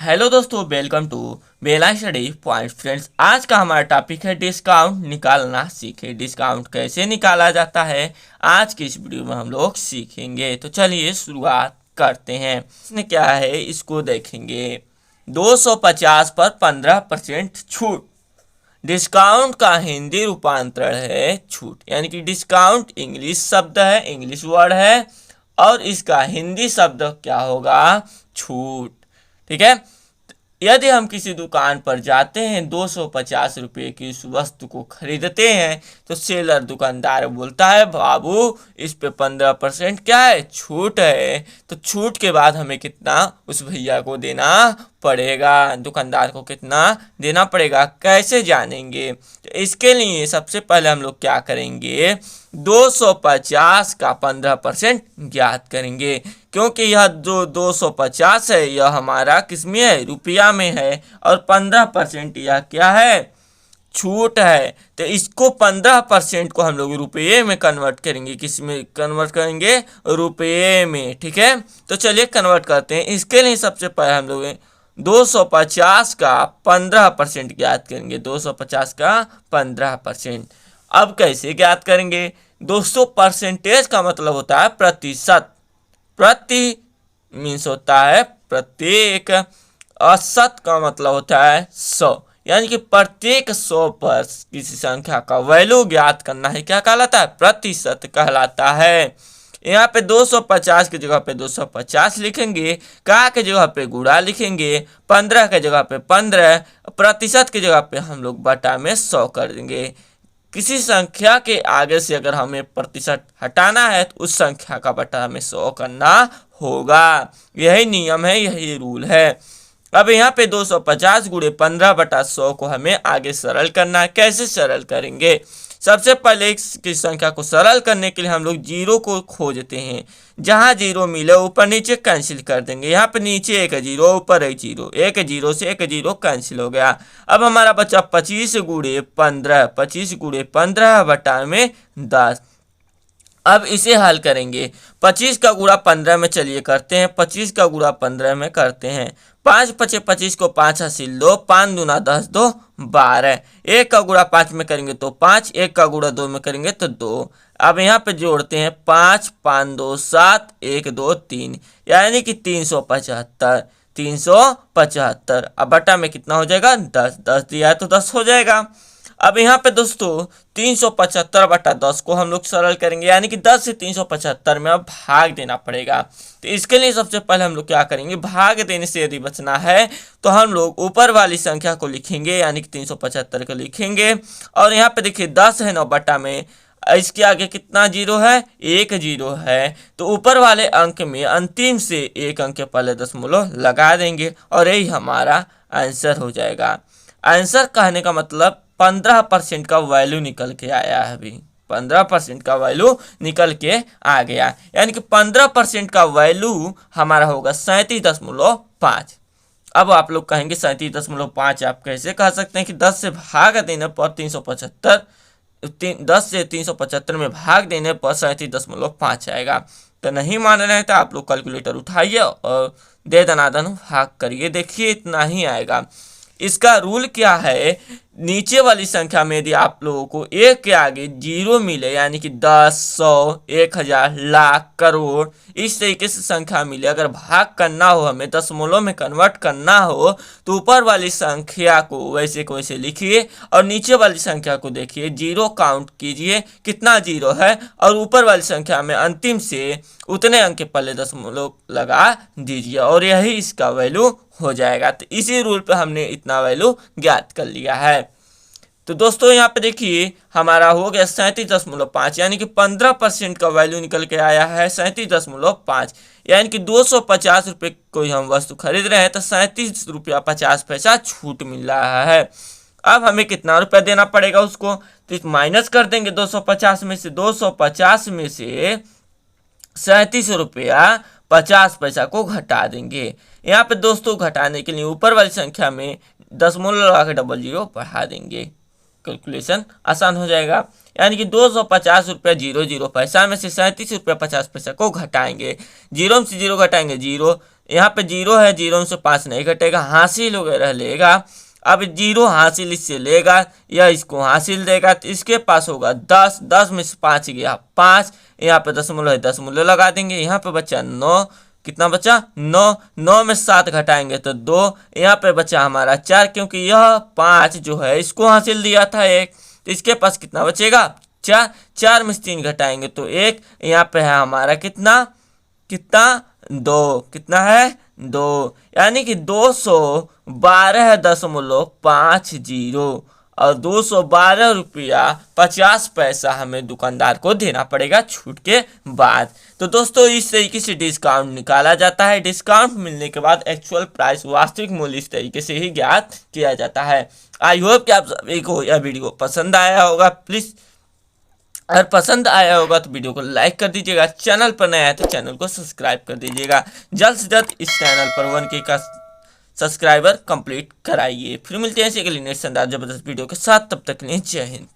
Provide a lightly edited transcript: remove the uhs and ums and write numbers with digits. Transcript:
Hello दोस्तों, welcome to Bela study point. Friends, आज का हमारा टॉपिक है डिस्काउंट निकालना सीखें। डिस्काउंट कैसे निकाला जाता है आज की इस वीडियो में हम लोग सीखेंगे। तो चलिए शुरुआत करते हैं। इसमें क्या है इसको देखेंगे। 250 पर 15% छूट। डिस्काउंट का हिंदी रूपांतरण है छूट, यानी कि डिस्काउंट इंग्लिश शब्द है, इंग्लिश वर्ड है, और इसका हिंदी शब्द क्या होगा? छूट। ठीक है। यदि हम किसी दुकान पर जाते हैं, 250 रुपये की उस वस्तु को खरीदते हैं, तो सेलर दुकानदार बोलता है बाबू इस पे 15% क्या है? छूट है। तो छूट के बाद हमें कितना उस भैया को देना पड़ेगा? दुकानदार को कितना देना पड़ेगा? कैसे जानेंगे? तो इसके लिए सबसे पहले हम लोग क्या करेंगे, 250 का 15% ज्ञात करेंगे, क्योंकि यह जो 250 है यह हमारा किसमें है? रुपया में है, और 15% यह क्या है? छूट है। तो इसको 15% को हम लोग रुपये में कन्वर्ट करेंगे। किस में कन्वर्ट करेंगे? रुपये में। ठीक है। तो चलिए कन्वर्ट करते हैं। इसके लिए सबसे पहले हम लोग 250 का 15% ज्ञात करेंगे। 250 का 15%। अब कैसे ज्ञात करेंगे? दोस्तों, परसेंटेज का मतलब होता है प्रतिशत। प्रति मीन्स होता है प्रत्येक, और शत का मतलब होता है 100, यानी कि प्रत्येक 100 पर किसी संख्या का वैल्यू ज्ञात करना है। क्या कहलाता है? प्रतिशत कहलाता है। यहाँ पे 250 की जगह पे 250 लिखेंगे, का के जगह पे गुणा लिखेंगे, 15 के जगह पे 15, प्रतिशत की जगह पे हम लोग बटा में 100 कर देंगे। किसी संख्या के आगे से अगर हमें प्रतिशत हटाना है तो उस संख्या का बटा हमें 100 करना होगा। यही नियम है, यही रूल है। अब यहाँ पे 250 गुणे 15/100 को हमें आगे सरल करना है। कैसे सरल करेंगे? सबसे पहले की संख्या को सरल करने के लिए हम लोग जीरो को खोजते हैं। जहाँ जीरो मिले ऊपर नीचे कैंसिल कर देंगे। यहाँ पे नीचे एक जीरो, ऊपर एक जीरो, एक जीरो से एक जीरो कैंसिल हो गया। अब हमारा बचा 25 गुणे 15, 25 गुणे 15 बटा में 10। अब इसे हल करेंगे। 25 का गुणा 15 में चलिए करते हैं। 25 का गुणा 15 में करते हैं। 5 पचे 25 को 5 हासिल 2, 5 दूना 10, 2 12। 1 का गुणा 5 में करेंगे तो 5, 1 का गुणा 2 में करेंगे तो 2। अब यहाँ पे जोड़ते हैं 5, 5 2 7, 1 2 3, यानी कि 375। 375। अब बटा में कितना हो जाएगा? 10। 10 दिया है तो 10 हो जाएगा। अब यहाँ पे दोस्तों 375/10 को हम लोग सरल करेंगे, यानी कि 10 से 375 में अब भाग देना पड़ेगा। तो इसके लिए सबसे पहले हम लोग क्या करेंगे, भाग देने से यदि बचना है तो हम लोग ऊपर वाली संख्या को लिखेंगे, यानी कि 375 को लिखेंगे। और यहाँ पे देखिए 10 है 9 बटा में, इसके आगे कितना जीरो है? एक जीरो है। तो ऊपर वाले अंक में अंतिम से एक अंक के पहले दशमलव लगा देंगे, और यही हमारा आंसर हो जाएगा। आंसर कहने का मतलब 15% का वैल्यू निकल के आया है। अभी 15% का वैल्यू निकल के आ गया, यानी कि 15% का वैल्यू हमारा होगा 37.5। अब आप लोग कहेंगे 37.5 आप कैसे कह सकते हैं कि 10 से भाग देने पर 375, 10 से 375 में भाग देने पर 37.5 आएगा। तो नहीं मान रहे हैं तो आप लोग कैलकुलेटर उठाइए और दे दनादन भाग करिए, देखिए इतना ही आएगा। इसका रूल क्या है? नीचे वाली संख्या में यदि आप लोगों को एक के आगे जीरो मिले, यानी कि 10, 100, 1000, लाख, करोड़, इस तरीके से संख्या मिले, अगर भाग करना हो, हमें दशमलव में कन्वर्ट करना हो, तो ऊपर वाली संख्या को वैसे को वैसे लिखिए और नीचे वाली संख्या को देखिए, जीरो काउंट कीजिए कितना जीरो है, और ऊपर वाली संख्या में अंतिम से उतने अंक के पहले दशमलव लगा दीजिए, और यही इसका वैल्यू हो जाएगा। तो इसी रूल पे हमने इतना वैल्यू ज्ञात कर लिया है। तो दोस्तों यहाँ पे देखिए हमारा हो गया 37.5, यानी कि 15% का वैल्यू निकल के आया है 37.5, यानी कि 250 रुपये कोई हम वस्तु खरीद रहे हैं तो 37 रुपया 50 पैसा छूट मिल रहा है। अब हमें कितना रुपया देना पड़ेगा उसको? तो माइनस कर देंगे 250 में से। 250 में से 37 रुपया 50 पैसा को घटा देंगे। यहाँ पे दोस्तों घटाने के लिए ऊपर वाली संख्या में दशमलव लगा के डबल जीरो बढ़ा देंगे, कैलकुलेशन आसान हो जाएगा। यानी कि 250 रुपया 00 पैसा में से 37 रुपया 50 पैसा को घटाएंगे। जीरो में से जीरो घटाएंगे जीरो, यहाँ पे 0 है, 0 में से 5 नहीं घटेगा, हासिल वगैरह लेगा। अब 0 हासिल इससे लेगा या इसको हासिल देगा तो इसके पास होगा 10, 10 में से 5 गया 5, यहाँ पे दशमलव है, दशमलव लगा देंगे। यहाँ पे बचा 9, कितना बचा 9, 9 में 7 घटाएंगे तो 2, यहाँ पे बचा हमारा 4, क्योंकि यह 5 जो है इसको हासिल दिया था 1, तो इसके पास कितना बचेगा 4, 4 में से 3 घटाएंगे तो 1, यहाँ पे है हमारा कितना 2, कितना है 2, यानी कि 212.50 और 212 रुपया 50 पैसा हमें दुकानदार को देना पड़ेगा छूट के बाद। तो दोस्तों इस तरीके से डिस्काउंट निकाला जाता है। डिस्काउंट मिलने के बाद एक्चुअल प्राइस, वास्तविक मूल्य इस तरीके से ही ज्ञात किया जाता है। आई होप कि आप सभी को यह वीडियो पसंद आया होगा। प्लीज़ अगर पसंद आया होगा तो वीडियो को लाइक कर दीजिएगा, चैनल पर नया है तो चैनल को सब्सक्राइब कर दीजिएगा। जल्द से जल्द इस चैनल पर 1K का सब्सक्राइबर कंप्लीट कराइए। फिर मिलते हैं ऐसे अगली नेक्स्ट शानदार जबरदस्त वीडियो के साथ, तब तक के लिए जय हिंद।